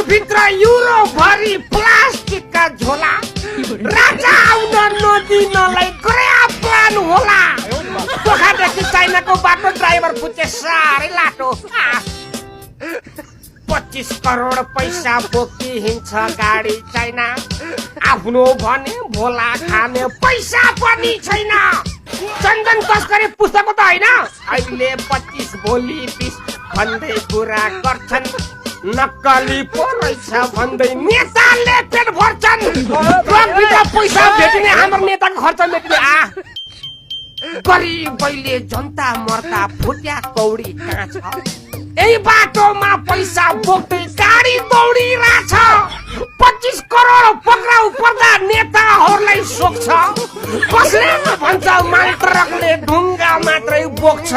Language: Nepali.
भित्र युरो भरी प्लास्टिकका झोला राजा आउन नदिनलाई ग्र्याब प्लान होला पोखरादेखि चाइनाको बाटो ड्राइभर पुचे साह्रै लाटो 25 करोड पैसा बोकी हिँड्छ गाडी चाइना आफ्नो भने भोला खाने पैसा पनि छैन चन्दन तस्करी पुस्तकको त होइन अहिले 25 भोलि 20 भन्दै कुरा गर्छन् नक्कली पो रहेछ भन्दै नेताले पेट भर्छन् ट्रकभित्र पैसा भेटिने हाम्रो नेताको खर्च मेटिने गरिबैले जनता मर्दा फुट्या कौडी कहाँ छ यही बाटोमा पैसा बोक्दै गाडी दौडिरहेछ 25 करोड पक्राउ पर्दा नेताहरूलाई सोक्छ कसले भन्छ माल ट्रकले ढुङ्गा मात्रै बोक्छ